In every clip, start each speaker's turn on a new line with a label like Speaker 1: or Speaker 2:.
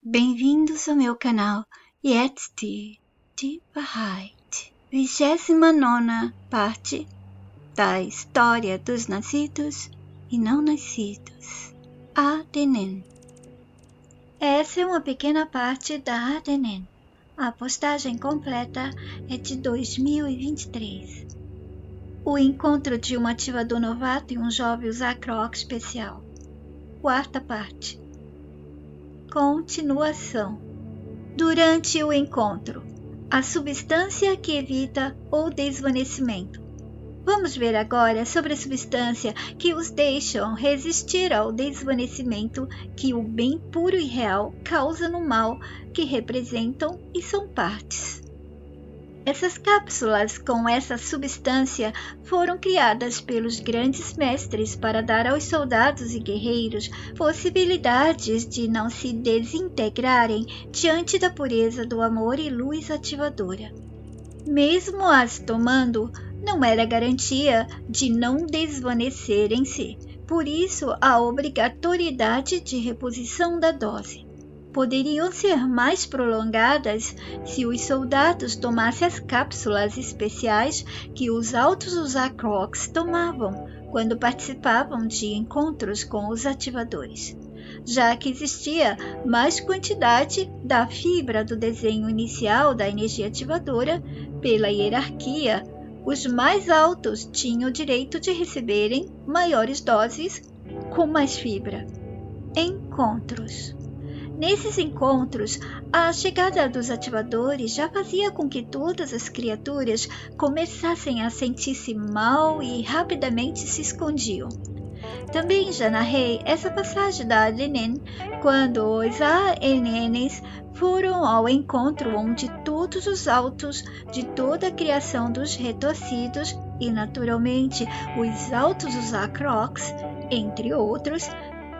Speaker 1: Bem-vindos ao meu canal Yetzti de Bahá'í, 29ª parte da História dos Nascidos e Não Nascidos, Adenin. Essa é uma pequena parte da Adenin. A postagem completa é de 2023. O encontro de um ativador novato e um jovem Zakroc especial. Quarta parte. Continuação. Durante o encontro, a substância que evita o desvanecimento. Vamos ver agora sobre a substância que os deixam resistir ao desvanecimento que o bem puro e real causa no mal que representam e são partes. Essas cápsulas com essa substância foram criadas pelos grandes mestres para dar aos soldados e guerreiros possibilidades de não se desintegrarem diante da pureza do amor e luz ativadora. Mesmo as tomando, não era garantia de não desvanecerem-se, por isso a obrigatoriedade de reposição da dose. Poderiam ser mais prolongadas se os soldados tomassem as cápsulas especiais que os altos Zakrocs tomavam quando participavam de encontros com os ativadores, já que existia mais quantidade da fibra do desenho inicial da energia ativadora. Pela hierarquia, os mais altos tinham o direito de receberem maiores doses com mais fibra. Encontros. Nesses encontros, a chegada dos ativadores já fazia com que todas as criaturas começassem a sentir-se mal e rapidamente se escondiam. Também já narrei essa passagem da Adenin, quando os ANNs foram ao encontro onde todos os altos de toda a criação dos retorcidos e, naturalmente, os altos Zakrocs, entre outros,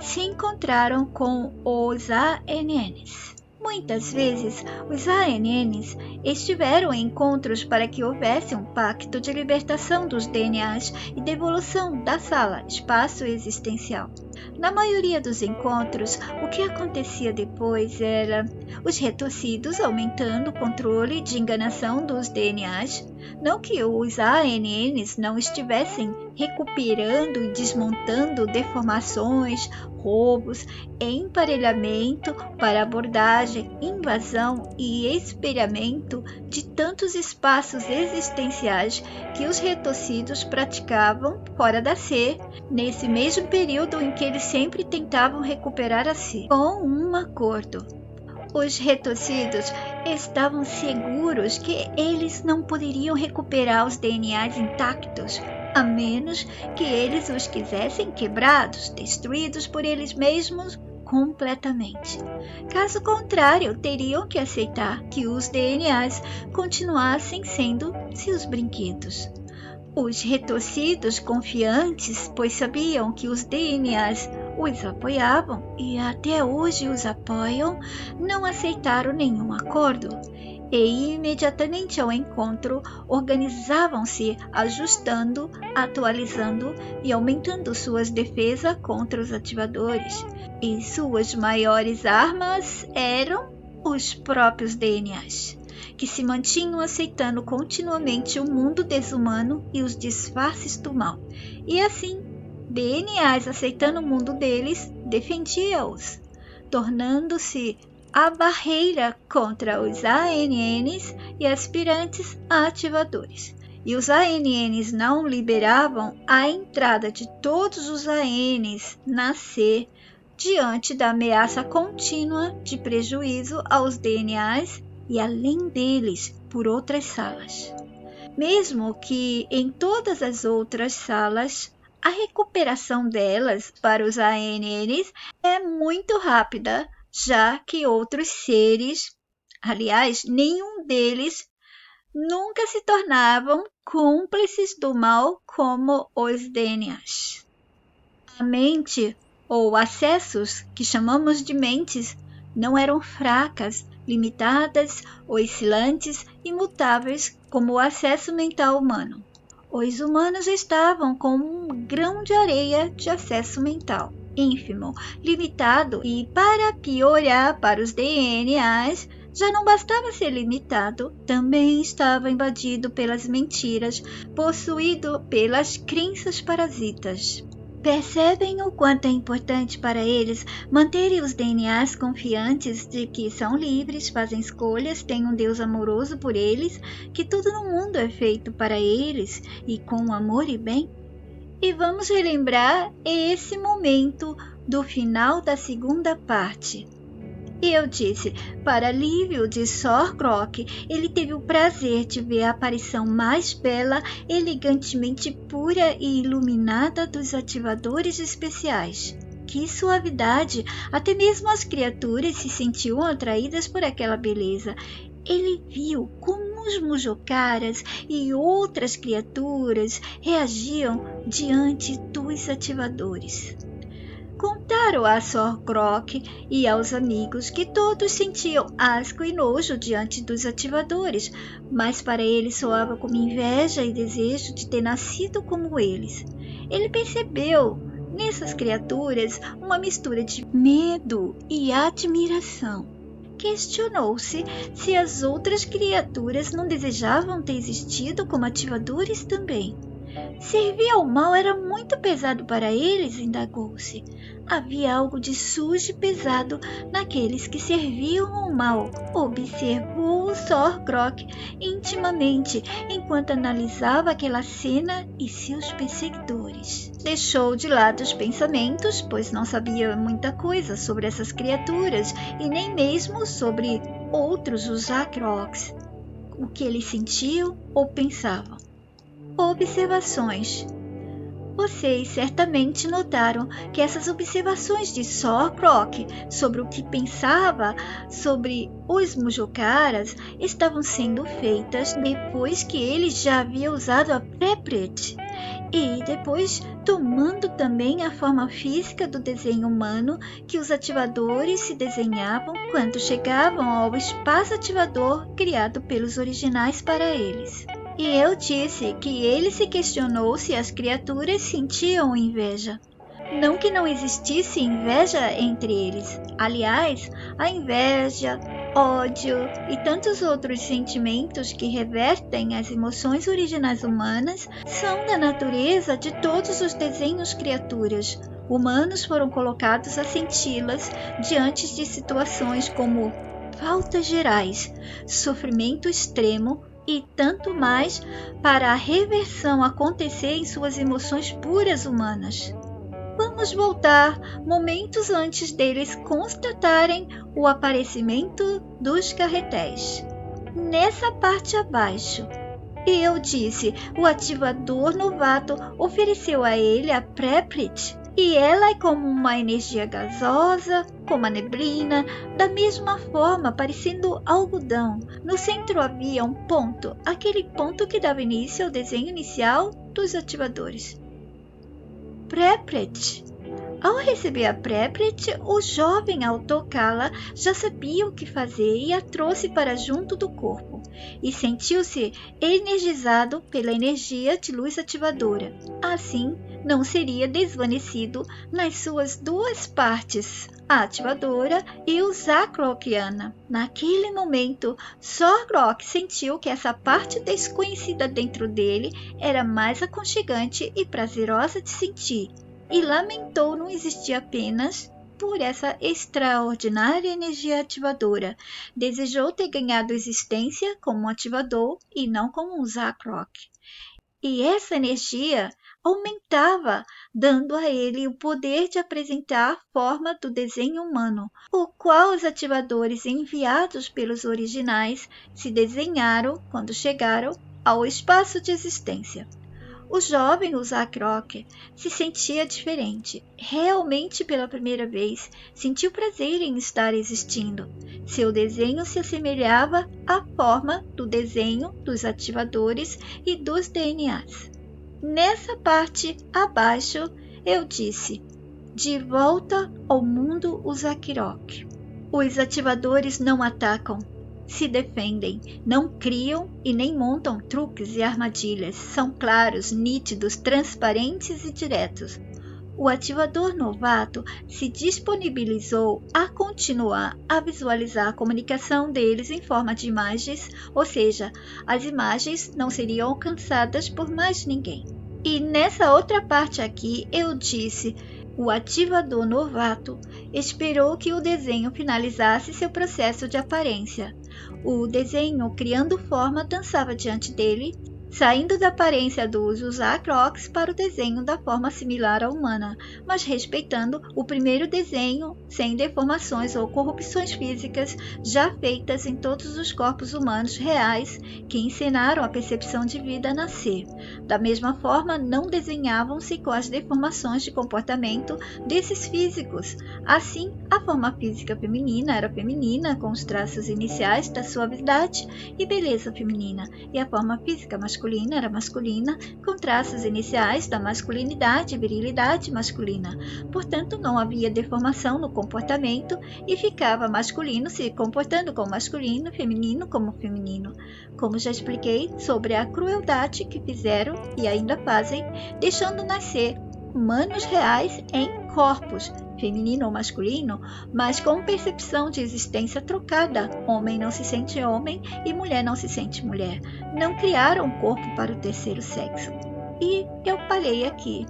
Speaker 1: se encontraram com os ANNs. Muitas vezes, os ANNs estiveram em encontros para que houvesse um pacto de libertação dos DNAs e devolução da sala, espaço existencial. Na maioria dos encontros, o que acontecia depois era os retorcidos aumentando o controle de enganação dos DNAs. Não que os ANNs não estivessem recuperando e desmontando deformações, roubos, emparelhamento para abordagem, invasão e espelhamento de tantos espaços existenciais que os retorcidos praticavam fora da C, nesse mesmo período em que eles sempre tentavam recuperar a C, com um acordo. Os retorcidos estavam seguros que eles não poderiam recuperar os DNAs intactos, a menos que eles os quisessem quebrados, destruídos por eles mesmos completamente. Caso contrário, teriam que aceitar que os DNAs continuassem sendo seus brinquedos. Os retorcidos, confiantes, pois sabiam que os DNAs os apoiavam e até hoje os apoiam, não aceitaram nenhum acordo. E imediatamente ao encontro, organizavam-se, ajustando, atualizando e aumentando suas defesas contra os ativadores. E suas maiores armas eram os próprios DNAs, que se mantinham aceitando continuamente o mundo desumano e os disfarces do mal. E assim, DNAs aceitando o mundo deles, defendia-os, tornando-se a barreira contra os ANNs e aspirantes a ativadores. E os ANNs não liberavam a entrada de todos os ANs na C diante da ameaça contínua de prejuízo aos DNAs e além deles por outras salas. Mesmo que em todas as outras salas, a recuperação delas para os ANNs é muito rápida, já que outros seres, aliás, nenhum deles, nunca se tornavam cúmplices do mal como os DNAs. A mente, ou acessos, que chamamos de mentes, não eram fracas, limitadas, oscilantes, imutáveis como o acesso mental humano. Os humanos estavam com um grão de areia de acesso mental. ínfimo, limitado e, para piorar para os DNAs, já não bastava ser limitado, também estava invadido pelas mentiras, possuído pelas crenças parasitas. Percebem o quanto é importante para eles manterem os DNAs confiantes de que são livres, fazem escolhas, têm um Deus amoroso por eles, que tudo no mundo é feito para eles e com amor e bem? E vamos relembrar esse momento do final da segunda parte. E eu disse, para alívio de Sor Croc, ele teve o prazer de ver a aparição mais bela, elegantemente pura e iluminada dos ativadores especiais. Que suavidade! Até mesmo as criaturas se sentiam atraídas por aquela beleza. Ele viu como os Mujocaras e outras criaturas reagiam diante dos ativadores. Contaram a Sor Croc e aos amigos que todos sentiam asco e nojo diante dos ativadores, mas para ele soava como inveja e desejo de ter nascido como eles. Ele percebeu nessas criaturas uma mistura de medo e admiração. Questionou-se se as outras criaturas não desejavam ter existido como ativadores também. Servir ao mal era muito pesado para eles, indagou-se. Havia algo de sujo e pesado naqueles que serviam ao mal, observou Sor Croc intimamente enquanto analisava aquela cena e seus perseguidores. Deixou de lado os pensamentos, pois não sabia muita coisa sobre essas criaturas e nem mesmo sobre outros os Acrocs, o que eles sentiam ou pensavam. Observações. Vocês certamente notaram que essas observações de Sor Croc sobre o que pensava sobre os Mujocaras estavam sendo feitas depois que ele já havia usado a Prepret e depois tomando também a forma física do desenho humano que os ativadores se desenhavam quando chegavam ao espaço ativador criado pelos originais para eles. E eu disse que ele se questionou se as criaturas sentiam inveja. Não que não existisse inveja entre eles. Aliás, a inveja, ódio e tantos outros sentimentos que revertem as emoções originais humanas são da natureza de todos os desenhos criaturas. Humanos foram colocados a senti-las diante de situações como faltas gerais, sofrimento extremo, e tanto mais para a reversão acontecer em suas emoções puras humanas. Vamos voltar momentos antes deles constatarem o aparecimento dos carretéis. Nessa parte abaixo, eu disse, o ativador novato ofereceu a ele a Prepret, e ela é como uma energia gasosa, como a neblina, da mesma forma, parecendo algodão. No centro havia um ponto, aquele ponto que dava início ao desenho inicial dos ativadores. Prepret. Ao receber a Prepret, o jovem, ao tocá-la, já sabia o que fazer e a trouxe para junto do corpo, e sentiu-se energizado pela energia de luz ativadora. Assim, não seria desvanecido nas suas duas partes, a ativadora e o Zacrociana. Naquele momento, Sor Croc sentiu que essa parte desconhecida dentro dele era mais aconchegante e prazerosa de sentir, e lamentou não existir apenas por essa extraordinária energia ativadora. Desejou ter ganhado existência como um ativador e não como um Zacroc. E essa energia aumentava, dando a ele o poder de apresentar a forma do desenho humano, o qual os ativadores enviados pelos originais se desenharam quando chegaram ao espaço de existência. O jovem, o Zacroc, se sentia diferente. Realmente, pela primeira vez, sentiu prazer em estar existindo. Seu desenho se assemelhava à forma do desenho dos ativadores e dos DNAs. Nessa parte abaixo, eu disse, de volta ao mundo os Zacroc. Os ativadores não atacam, se defendem, não criam e nem montam truques e armadilhas. São claros, nítidos, transparentes e diretos. o ativador novato se disponibilizou a continuar a visualizar a comunicação deles em forma de imagens, ou seja, as imagens não seriam alcançadas por mais ninguém. E nessa outra parte aqui eu disse, o ativador novato esperou que o desenho finalizasse seu processo de aparência. O desenho, criando forma, dançava diante dele, saindo da aparência dos Usacrocs para o desenho da forma similar à humana, mas respeitando o primeiro desenho sem deformações ou corrupções físicas já feitas em todos os corpos humanos reais que ensinaram a percepção de vida a nascer. Da mesma forma, não desenhavam-se com as deformações de comportamento desses físicos. Assim, a forma física feminina era feminina, com os traços iniciais da suavidade e beleza feminina, e a forma física masculina era masculina, com traços iniciais da masculinidade e virilidade masculina. Portanto, não havia deformação no comportamento e ficava masculino se comportando como masculino, feminino como feminino. Como já expliquei sobre a crueldade que fizeram e ainda fazem, deixando nascer humanos reais em corpos, feminino ou masculino, mas com percepção de existência trocada. Homem não se sente homem e mulher não se sente mulher. Não criaram um corpo para o terceiro sexo. E eu parei aqui.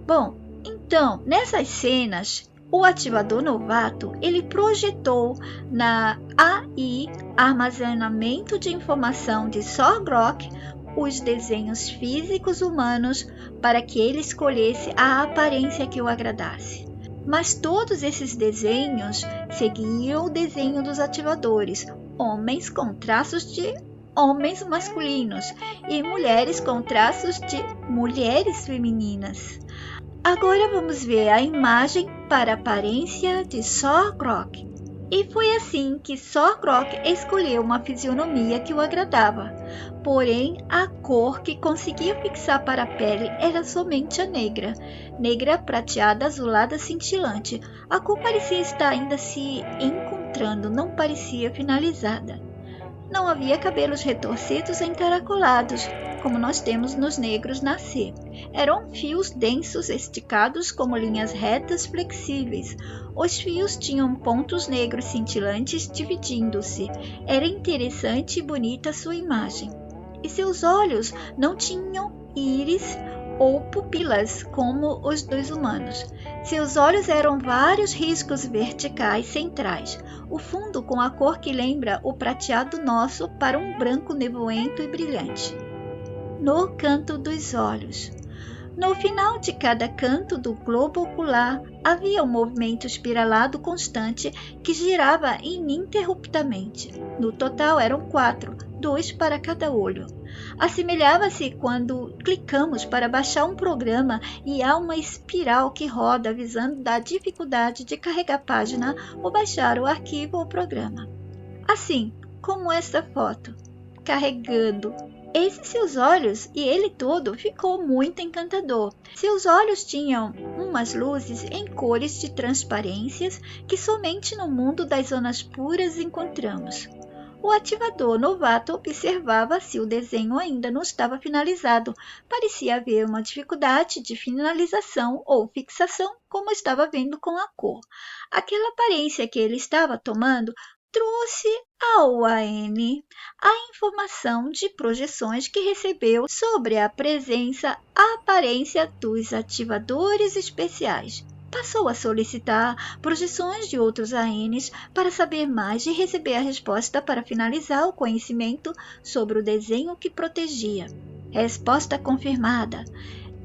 Speaker 1: Bom, então, nessas cenas, o ativador novato, ele projetou na AI, armazenamento de informação de Sorgrok, os desenhos físicos humanos para que ele escolhesse a aparência que o agradasse. Mas todos esses desenhos seguiam o desenho dos ativadores, homens com traços de homens masculinos e mulheres com traços de mulheres femininas. Agora vamos ver a imagem para a aparência de Sorgrok. E foi assim que Sorgrok escolheu uma fisionomia que o agradava. Porém, a cor que conseguia fixar para a pele era somente a negra. Negra prateada azulada cintilante. A cor parecia estar ainda se encontrando, não parecia finalizada. Não havia cabelos retorcidos encaracolados, como nós temos nos negros nascer. Eram fios densos esticados como linhas retas flexíveis. Os fios tinham pontos negros cintilantes dividindo-se. Era interessante e bonita sua imagem. E seus olhos não tinham íris ou pupilas como os dos humanos. Seus olhos eram vários riscos verticais centrais, o fundo com a cor que lembra o prateado nosso para um branco nevoento e brilhante. No canto dos olhos. No final de cada canto do globo ocular havia um movimento espiralado constante que girava ininterruptamente. No total eram 4, 2 para cada olho. Assemelhava-se quando clicamos para baixar um programa e há uma espiral que roda avisando da dificuldade de carregar a página ou baixar o arquivo ou programa. Assim como esta foto, carregando. Esses seus olhos, e ele todo, ficou muito encantador. Seus olhos tinham umas luzes em cores de transparências que somente no mundo das zonas puras encontramos. O ativador novato observava se o desenho ainda não estava finalizado. Parecia haver uma dificuldade de finalização ou fixação, como estava vendo com a cor. Aquela aparência que ele estava tomando trouxe ao AN a informação de projeções que recebeu sobre a aparência dos ativadores especiais. Passou a solicitar projeções de outros ANs para saber mais e receber a resposta para finalizar o conhecimento sobre o desenho que protegia. Resposta confirmada.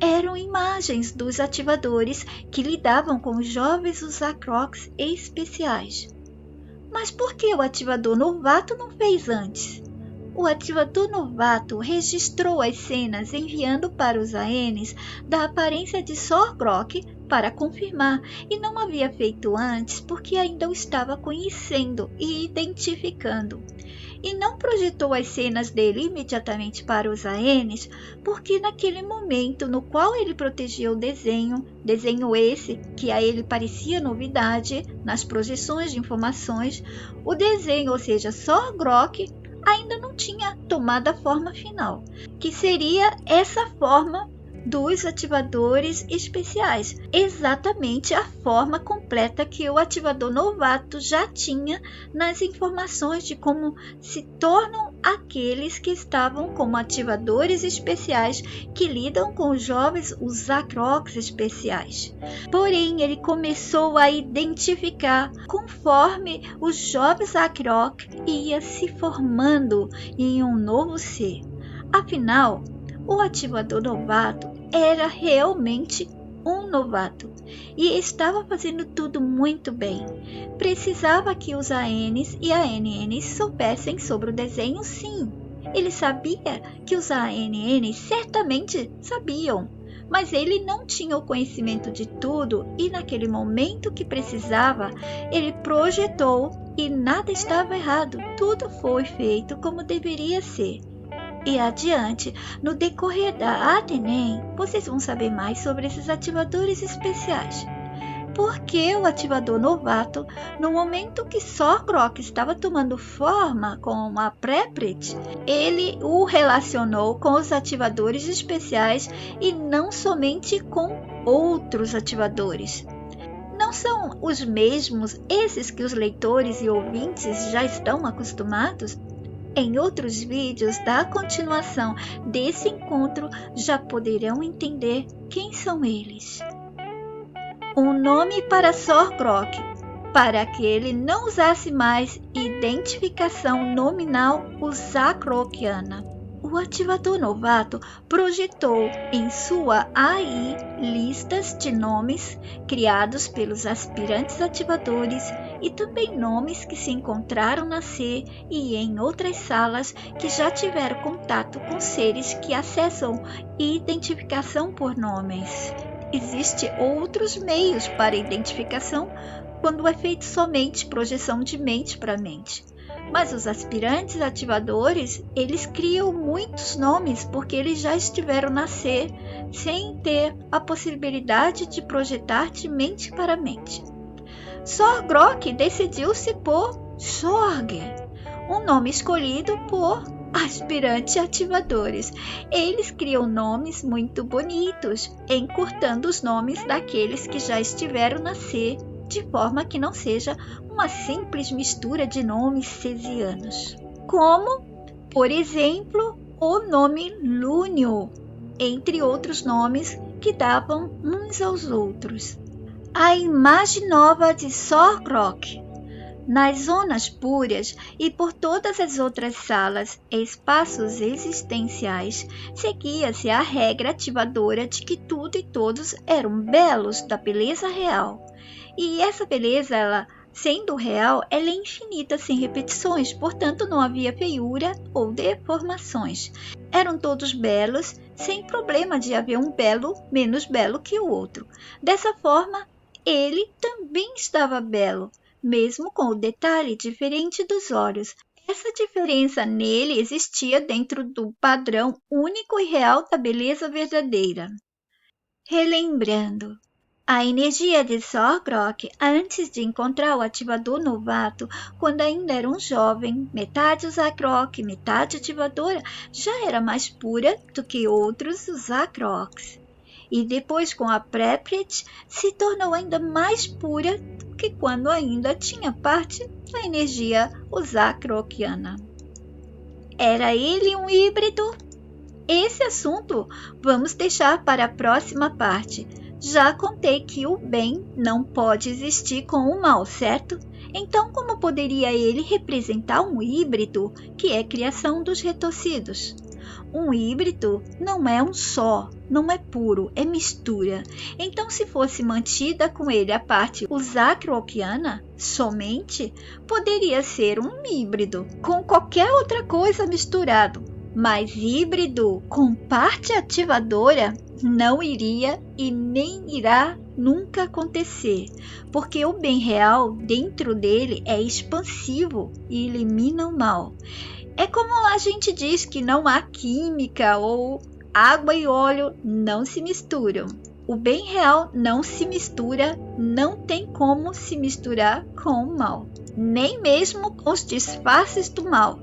Speaker 1: Eram imagens dos ativadores que lidavam com os jovens Usacrocs especiais. Mas por que o ativador novato não fez antes? O ativador novato registrou as cenas enviando para os ANs da aparência de Sorgrok para confirmar e não havia feito antes porque ainda o estava conhecendo e identificando. E não projetou as cenas dele imediatamente para os ANs porque naquele momento no qual ele protegia o desenho esse que a ele parecia novidade nas projeções de informações, o desenho, ou seja, Sorgrok, ainda não tinha tomado a forma final, que seria essa forma dos ativadores especiais, exatamente a forma completa que o ativador novato já tinha nas informações de como se tornam aqueles que estavam como ativadores especiais que lidam com os jovens, os Zacrocs especiais. Porém, ele começou a identificar conforme os jovens Zacroc ia se formando em um novo ser. Afinal, o ativador novato era realmente um novato e estava fazendo tudo muito bem. Precisava que os ANs e ANNs soubessem sobre o desenho, sim. Ele sabia que os ANNs certamente sabiam, mas ele não tinha o conhecimento de tudo e naquele momento que precisava, ele projetou e nada estava errado. Tudo foi feito como deveria ser. E adiante, no decorrer da Atenem, vocês vão saber mais sobre esses ativadores especiais. Porque o ativador novato, no momento que Sorgrok estava tomando forma com a Preprit, ele o relacionou com os ativadores especiais e não somente com outros ativadores. Não são os mesmos esses que os leitores e ouvintes já estão acostumados? Em outros vídeos da continuação desse encontro já poderão entender quem são eles. Um nome para Sorgrok, para que ele não usasse mais identificação nominal Zacrociana. O ativador novato projetou em sua AI listas de nomes criados pelos aspirantes ativadores e também nomes que se encontraram na C e em outras salas que já tiveram contato com seres que acessam identificação por nomes. Existem outros meios para identificação quando é feito somente projeção de mente para mente. Mas os aspirantes ativadores, eles criam muitos nomes porque eles já estiveram na C sem ter a possibilidade de projetar de mente para mente. Sorgrok decidiu-se por Sorg, um nome escolhido por aspirantes ativadores. Eles criam nomes muito bonitos, encurtando os nomes daqueles que já estiveram na C, de forma que não seja uma simples mistura de nomes cesianos. Como, por exemplo, o nome Lúnio, entre outros nomes que davam uns aos outros. A imagem nova de Sorgrok. Nas zonas puras e por todas as outras salas e espaços existenciais, seguia-se a regra ativadora de que tudo e todos eram belos da beleza real. E essa beleza, ela, sendo real, ela é infinita, sem repetições, portanto não havia feiura ou deformações. Eram todos belos, sem problema de haver um belo menos belo que o outro. Dessa forma, ele também estava belo, mesmo com o detalhe diferente dos olhos. Essa diferença nele existia dentro do padrão único e real da beleza verdadeira. Relembrando, a energia de Sorgrok, antes de encontrar o ativador novato, quando ainda era um jovem, metade Zacroc, metade ativadora, já era mais pura do que outros Zacrocs. E depois, com a Preprit, se tornou ainda mais pura do que quando ainda tinha parte da energia Zacrociana. Era ele um híbrido? Esse assunto vamos deixar para a próxima parte. Já contei que o bem não pode existir com o mal, certo? Então, como poderia ele representar um híbrido, que é criação dos retorcidos? Um híbrido não é um só, não é puro, é mistura. Então, se fosse mantida com ele a parte Zacrociana somente, poderia ser um híbrido com qualquer outra coisa misturado. Mas híbrido com parte ativadora não iria e nem irá nunca acontecer, porque o bem real dentro dele é expansivo e elimina o mal. É como a gente diz que não há química ou água e óleo não se misturam. O bem real não se mistura, não tem como se misturar com o mal, nem mesmo com os disfarces do mal.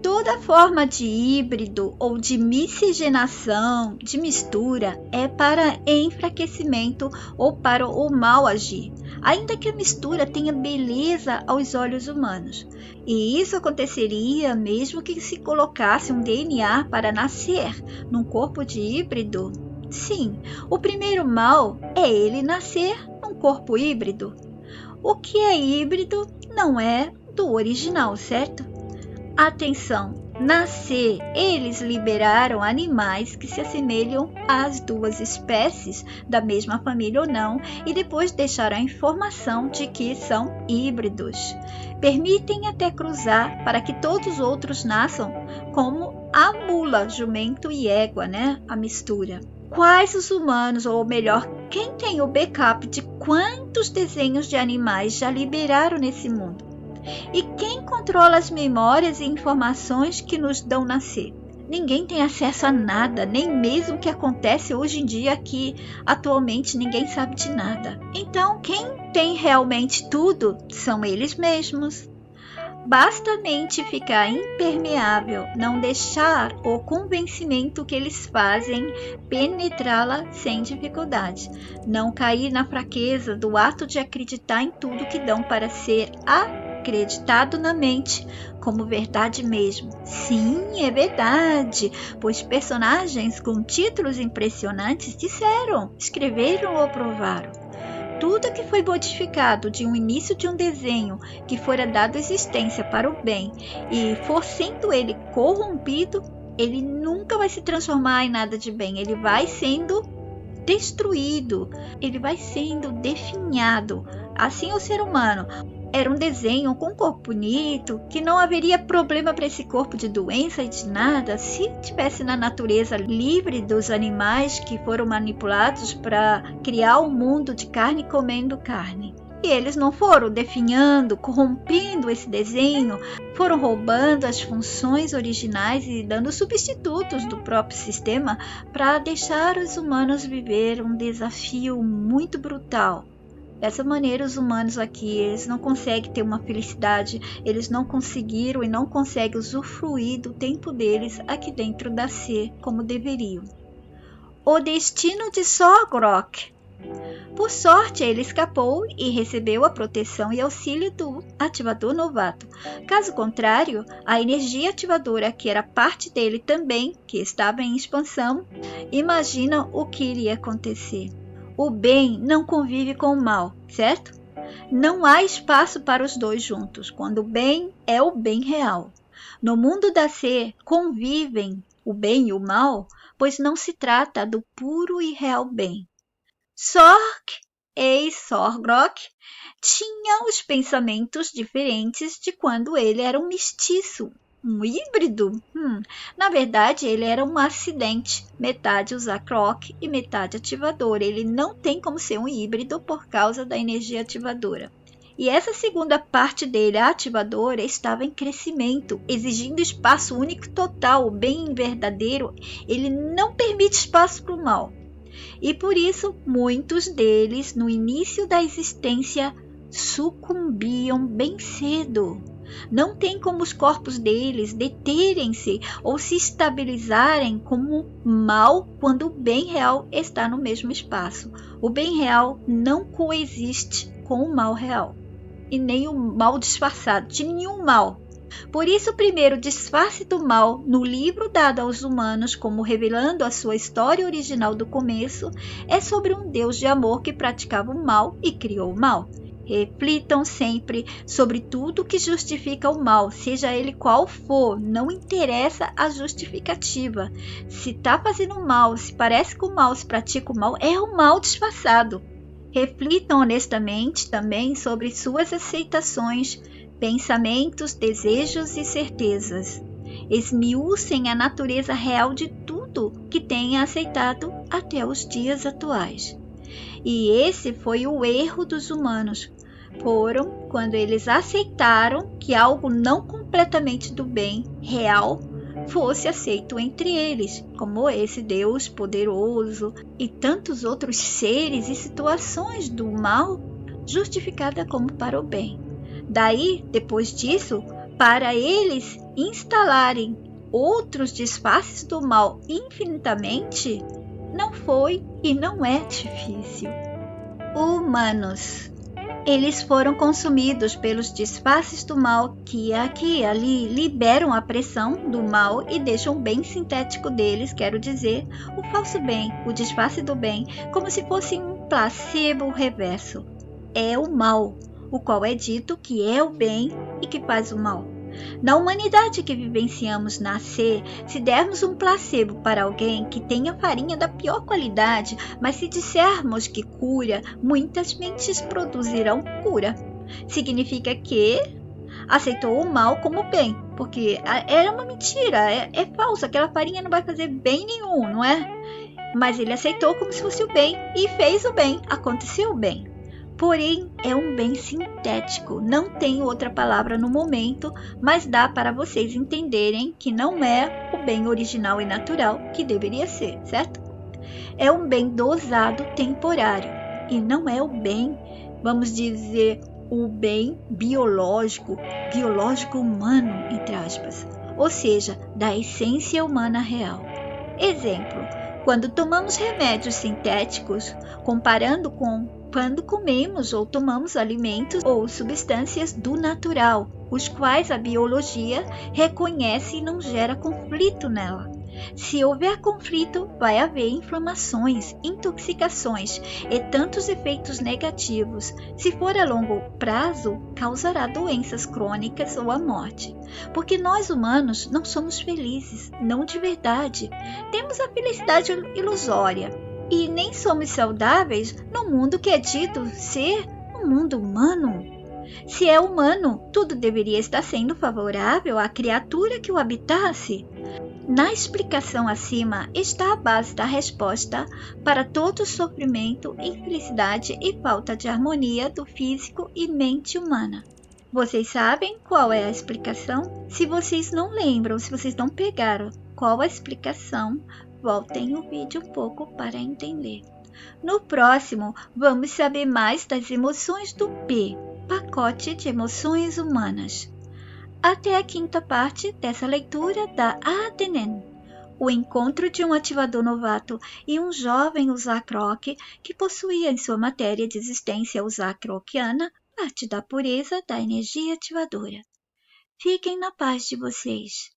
Speaker 1: Toda forma de híbrido ou de miscigenação, de mistura, é para enfraquecimento ou para o mal agir, ainda que a mistura tenha beleza aos olhos humanos. E isso aconteceria mesmo que se colocasse um DNA para nascer num corpo de híbrido. Sim, o primeiro mal é ele nascer num corpo híbrido. O que é híbrido não é do original, certo? Atenção! Nascer, eles liberaram animais que se assemelham às duas espécies, da mesma família ou não, e depois deixaram a informação de que são híbridos. Permitem até cruzar para que todos os outros nasçam, como a mula, jumento e égua, a mistura. Quais os humanos, ou melhor, quem tem o backup de quantos desenhos de animais já liberaram nesse mundo? E quem controla as memórias e informações que nos dão nascer? Ninguém tem acesso a nada, nem mesmo o que acontece hoje em dia, que atualmente ninguém sabe de nada. Então, quem tem realmente tudo são eles mesmos. Basta a mente ficar impermeável, não deixar o convencimento que eles fazem penetrá-la sem dificuldade, não cair na fraqueza do ato de acreditar em tudo que dão para ser acreditado na mente como verdade mesmo. Sim, é verdade, pois personagens com títulos impressionantes escreveram ou provaram. Tudo que foi modificado de um início de um desenho que fora dado existência para o bem e for sendo ele corrompido, ele nunca vai se transformar em nada de bem, ele vai sendo destruído, ele vai sendo definhado. Assim o ser humano era um desenho com um corpo bonito, que não haveria problema para esse corpo de doença e de nada se tivesse na natureza livre dos animais que foram manipulados para criar um mundo de carne comendo carne. E eles não foram definhando, corrompendo esse desenho, foram roubando as funções originais e dando substitutos do próprio sistema para deixar os humanos viver um desafio muito brutal. Dessa maneira, os humanos aqui, eles não conseguem ter uma felicidade, eles não conseguiram e não conseguem usufruir do tempo deles aqui dentro da Ser como deveriam. O destino de Sorgrok. Por sorte, ele escapou e recebeu a proteção e auxílio do ativador novato. Caso contrário, a energia ativadora, que era parte dele também, que estava em expansão, imagina o que iria acontecer. O bem não convive com o mal, certo? Não há espaço para os dois juntos, quando o bem é o bem real. No mundo da Ser convivem o bem e o mal, pois não se trata do puro e real bem. Sorgrok tinha os pensamentos diferentes de quando ele era um mestiço, um híbrido. Na verdade, ele era um acidente, metade Zakrok e metade ativador. Ele não tem como ser um híbrido por causa da energia ativadora. E essa segunda parte dele, a ativadora, estava em crescimento, exigindo espaço único total, o bem verdadeiro. Ele não permite espaço para o mal. E por isso, muitos deles, no início da existência, sucumbiam bem cedo. Não tem como os corpos deles deterem-se ou se estabilizarem como mal quando o bem real está no mesmo espaço. O bem real não coexiste com o mal real, e nem o mal disfarçado, de nenhum mal. Por isso, o primeiro disfarce do mal no livro dado aos humanos, como revelando a sua história original do começo, é sobre um Deus de amor que praticava o mal e criou o mal. Reflitam sempre sobre tudo que justifica o mal, seja ele qual for, não interessa a justificativa. Se está fazendo mal, se parece que o mal se pratica o mal, é o mal disfarçado. Reflitam honestamente também sobre suas aceitações, pensamentos, desejos e certezas. Esmiucem a natureza real de tudo que tenha aceitado até os dias atuais. E esse foi o erro dos humanos. Foram quando eles aceitaram que algo não completamente do bem real fosse aceito entre eles, como esse Deus poderoso e tantos outros seres e situações do mal justificada como para o bem. Daí, depois disso, para eles instalarem outros disfarces do mal infinitamente, não foi e não é difícil. Humanos. Eles foram consumidos pelos disfarces do mal que aqui e ali liberam a pressão do mal e deixam o bem sintético deles, quero dizer, o falso bem, o disfarce do bem, como se fosse um placebo reverso. É o mal, o qual é dito que é o bem e que faz o mal. Na humanidade que vivenciamos nascer, se dermos um placebo para alguém que tenha farinha da pior qualidade, mas se dissermos que cura, muitas mentes produzirão cura. Significa que aceitou o mal como bem, porque era uma mentira, é falso, aquela farinha não vai fazer bem nenhum, não é? Mas ele aceitou como se fosse o bem e fez o bem, aconteceu o bem. Porém, é um bem sintético, não tem outra palavra no momento, mas dá para vocês entenderem que não é o bem original e natural que deveria ser, certo? É um bem dosado temporário e não é o bem, vamos dizer, o bem biológico humano, entre aspas, ou seja, da essência humana real. Exemplo, quando tomamos remédios sintéticos, comparando com quando comemos ou tomamos alimentos ou substâncias do natural, os quais a biologia reconhece e não gera conflito nela. Se houver conflito, vai haver inflamações, intoxicações e tantos efeitos negativos. Se for a longo prazo, causará doenças crônicas ou a morte. Porque nós humanos não somos felizes, não de verdade. Temos a felicidade ilusória e nem somos saudáveis no mundo que é dito ser um mundo humano. Se é humano, tudo deveria estar sendo favorável à criatura que o habitasse. Na explicação acima está a base da resposta para todo sofrimento, infelicidade e falta de harmonia do físico e mente humana. Vocês sabem qual é a explicação? Se vocês não lembram, se vocês não pegaram qual a explicação, voltem o vídeo um pouco para entender. No próximo, vamos saber mais das emoções do P, pacote de emoções humanas. Até a quinta parte dessa leitura da Adenen. O encontro de um ativador novato e um jovem Uzak-Rok que possuía em sua matéria de existência Uzak-Rokiana parte da pureza da energia ativadora. Fiquem na paz de vocês.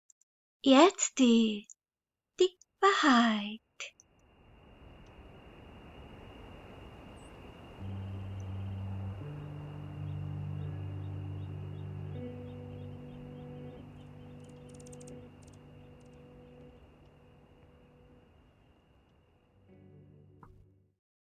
Speaker 1: Jetzt die Wahrheit.